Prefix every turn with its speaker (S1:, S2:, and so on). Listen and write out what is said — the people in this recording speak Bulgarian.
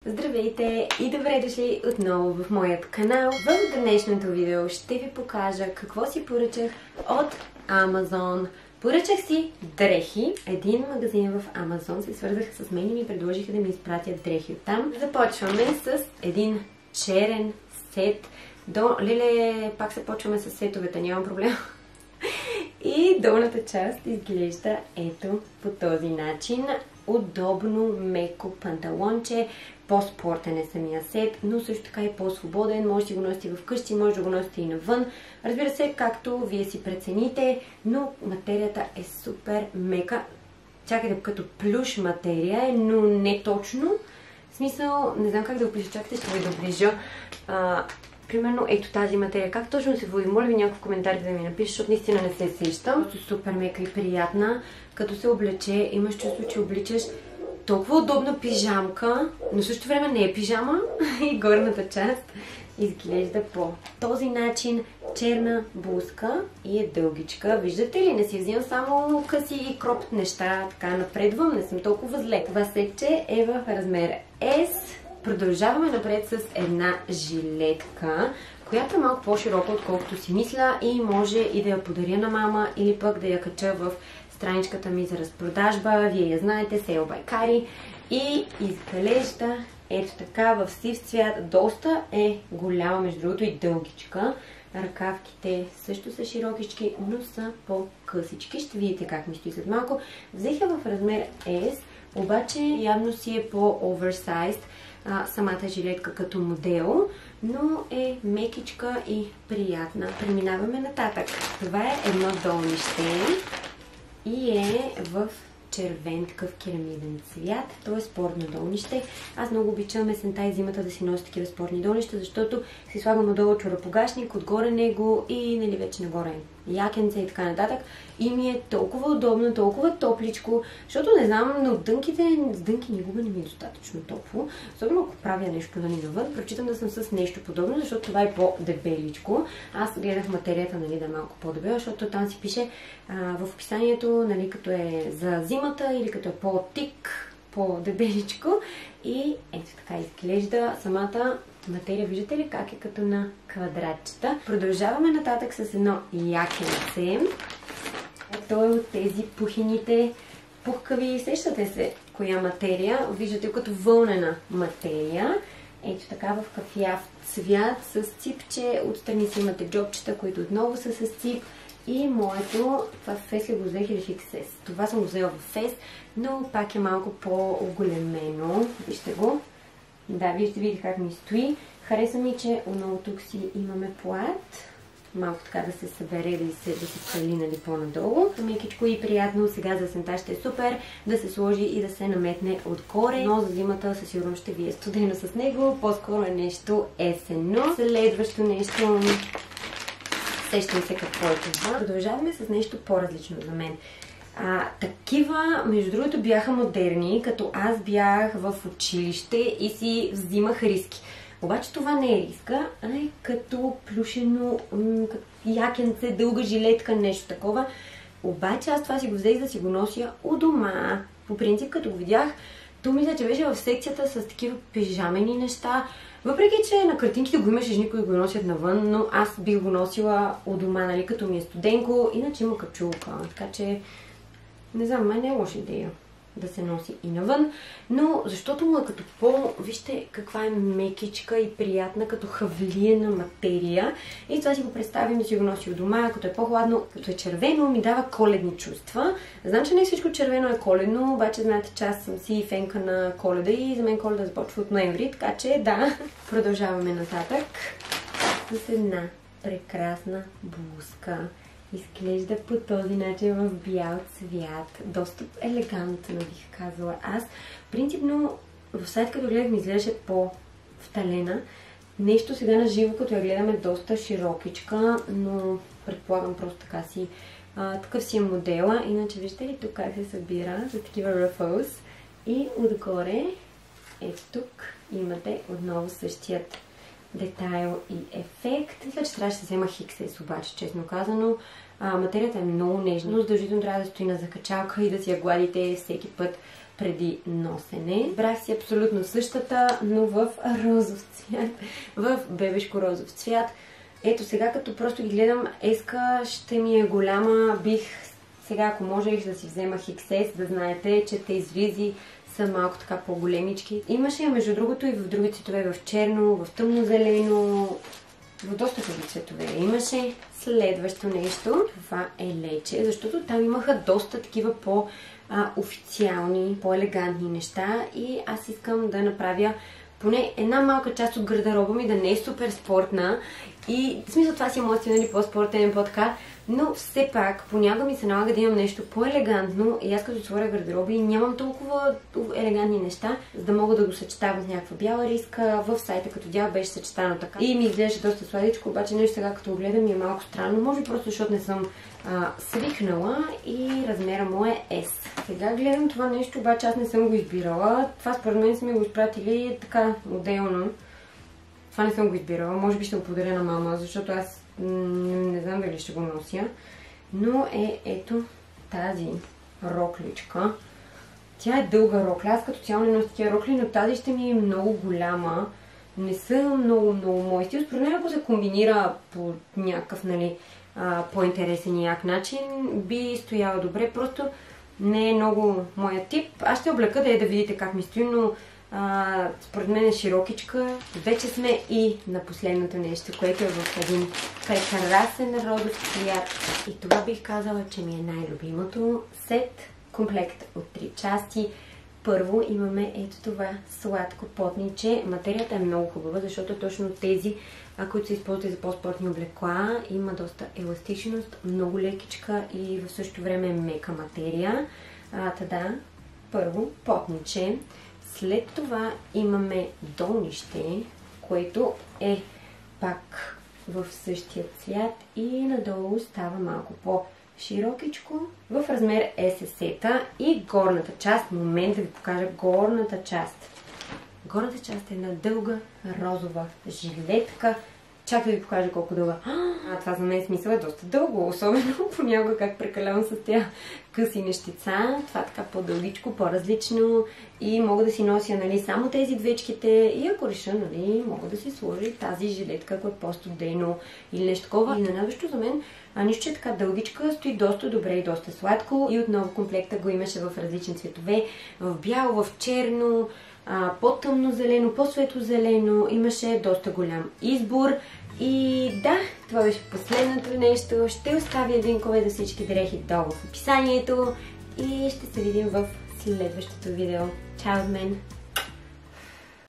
S1: Здравейте и добре дошли отново в моят канал. В днешното видео ще ви покажа какво си поръчах от Amazon. Поръчах си дрехи. Един магазин в Amazon се свързаха с мен и ми предложиха да ми изпратят дрехи оттам. Започваме с един черен сет. Леле, пак се почваме с сетовете, нямам проблем. И долната част изглежда ето по този начин. Удобно, меко панталонче. По-спортен е самия сет, но също така и по-свободен. Може да го носите вкъщи, може да го носите и навън. Разбира се, както вие си прецените, но материята е супер мека. Чакайте, като плюш материя е, но не точно. В смисъл, не знам как да го опиша, чакайте, ще ви доближа. Примерно, ето тази материя. Как точно се води? Моля ви някакво в коментарите да ми напиша, защото наистина не се сещам. Супер мека и приятна. Като се облече, имаш чувство, че обличаш толкова удобна пижамка, но също време не е пижама и горната част изглежда по този начин. Черна блузка и е дългичка. Виждате ли? Не си взимам само къси и кроп неща. Така напредвам, не съм толкова зле. Това сетче е в размер S. Продължаваме напред с една жилетка, която е малко по-широка, отколкото си мисля, и може и да я подаря на мама или пък да я кача в страничката ми за разпродажба. Вие я знаете, Sale by Kari. И изглежда ето така в сив цвят. Доста е голяма, между другото, и дългичка. Ръкавките също са широкички, но са по-късички. Ще видите как ми стои след малко. Взех я в размер S, обаче явно си е по-оверсайзд самата жилетка като модел, но е мекичка и приятна. Преминаваме нататък. Това е едно долнище и е в червен такъв керамиден цвят. То е спортно долнище. Аз много обичам есента и зимата да си нося такива спортни долнища, защото си слагам отдолу чорапогашник, отгоре него и нали вече нагоре якенце и така нататък. И ми е толкова удобно, толкова топличко, защото не знам, но с дънки никога не ми е достатъчно топло. Особено ако правя нещо навън, предпочитам да съм с нещо подобно, защото това е по-дебеличко. Аз гледах материята, нали, да е малко по-дебела, защото там си пише в описанието, нали, като е за зимата или като е по-тик, по-дебеличко. И ето така изглежда самата материя. Виждате ли как е като на квадратчета? Продължаваме нататък с едно якенце. То е от тези пухените пухкави. Сещате се коя материя? Виждате като вълнена материя. Ето така в кафяв цвят с ципче. Отстрани си имате джобчета, които отново са с цип. И моето, това в Фес ли го взех или в XS? Това съм го взела в Фес, но пак е малко по-оголемено. Вижте го. Да, вие ще видите как ми стои. Хареса ми, че отново тук си имаме плат. Малко така да се събере, да се свали, нали, по-надолу. Мекичко и приятно. Сега за есента ще е супер да се сложи и да се наметне отгоре. Но за зимата със сигурност ще ви е студено с него. По-скоро е нещо есенно. Следващо нещо... Сещам се какво е това. Продължаваме с нещо по-различно за мен. Такива, между другото, бяха модерни, като аз бях в училище и си взимах риски. Обаче това не е риска, а е като плюшено якенце, дълга жилетка, нещо такова. Обаче аз това си го взех да си го нося у дома. По принцип, като го видях, то мисля, че беше в секцията с такива пижамени неща. Въпреки, че на картинките го имаше жени, които го носят навън, но аз бих го носила у дома, нали, като ми е студенко, иначе има качулка. Така че, не знам, май не е лоша идея да се носи и навън, но защото му е като вижте каква е мекичка и приятна, като хавлиена материя. И това си го представим да си го носи у дома, като е по-хладно, като е червено, ми дава коледни чувства. Знам, че не всичко червено е коледно, обаче знаете, че аз съм си фенка на Коледа и за мен Коледа започва от ноември, така че да. Продължаваме нататък с една прекрасна блузка. Изглежда по този начин в бял цвят. Доста елегантно, бих казала аз. Принципно, в сайт като гледах ми изглеждаше по-вталена. Нещо сега на живо, като я гледаме, доста широкичка, но предполагам просто така си. Такъв си е модела. Иначе виждате ли тук как се събира за такива ruffles. И отгоре, ето тук, имате отново същият детайл и ефект. Мисля, че трябваше да взема XS, обаче, честно казано. Материята е много нежна, но задължително трябва да стои на закачалка и да си я гладите всеки път преди носене. Брах си абсолютно същата, но в розов цвят, в бебешко розов цвят. Ето сега, като просто ги гледам, еска ще ми е голяма. Бих сега, ако можех да си взема XS, да знаете, че те изризи са малко така по-големички. Имаше, между другото, и в други цветове, в черно, в тъмно-зелено, в доста други цветове. Имаше следващо нещо. Това е лече, защото там имаха доста такива по-официални, по-елегантни неща и аз искам да направя поне една малка част от гардероба ми да не е супер спортна и в смисъл това си е моят стил, нали, по-спортен, по-така, но все пак понякога ми се налага да имам нещо по-елегантно и аз като отворя гардероби нямам толкова елегантни неща, за да мога да го съчетавам с някаква бяла риска. В сайта като дял беше съчетано така и ми изглеждаше доста сладичко, обаче нещо сега като го гледам ми е малко странно, може би просто защото не съм свикнала и размера му е S. Сега гледам това нещо, обаче аз не съм го избирала. Това според мен са ми го изпратили така отделно. Това не съм го избирала. Може би ще го подаря на мама, защото аз не знам дали ще го нося. Но ето тази рокличка. Тя е дълга рокля. Аз като цяло не нося такива рокли, но тази ще ми е много голяма. Не са много мой стил. Според мен, ако се комбинира по някакъв, нали, по-интересен и як начин, би стояла добре. Просто не е много моя тип. Аз ще облека да видите как ми стои, но според мен е широкичка. Вече сме и на последното нещо, което е в един прекрасен розов цвят. И това бих казала, че ми е най-любимото. Сет комплект от 3 части. Първо имаме ето това сладко потниче. Материята е много хубава, защото точно тези, които се използват за по-спортни облекла, има доста еластичност, много лекичка и в същото време е мека материя. Първо потниче. След това имаме долнище, което е пак в същия цвят и надолу става малко по-широкичко в размер SST и горната част. В момент да ви покажа горната част. Горната част е една дълга розова жилетка. Чак да ви покажа колко дълга. Това за мен смисъл е доста дълго, особено понякога как прекалявам с тези къси нещица. Това така по-дългичко, по-различно и мога да си нося, нали, само тези двечките и ако реша, нали, мога да си сложи тази жилетка, ако е по-студено или нещо такова. И ненавищо за мен, нищо, че е така дългичка, стои доста добре и доста сладко и отново комплекта го имаше в различни цветове, в бяло, в черно, по-тъмно зелено, по-светло зелено, имаше доста голям избор. И да, това беше последното нещо. Ще оставя линкове за всички дрехи долу в описанието и ще се видим в следващото видео. Чао от мен!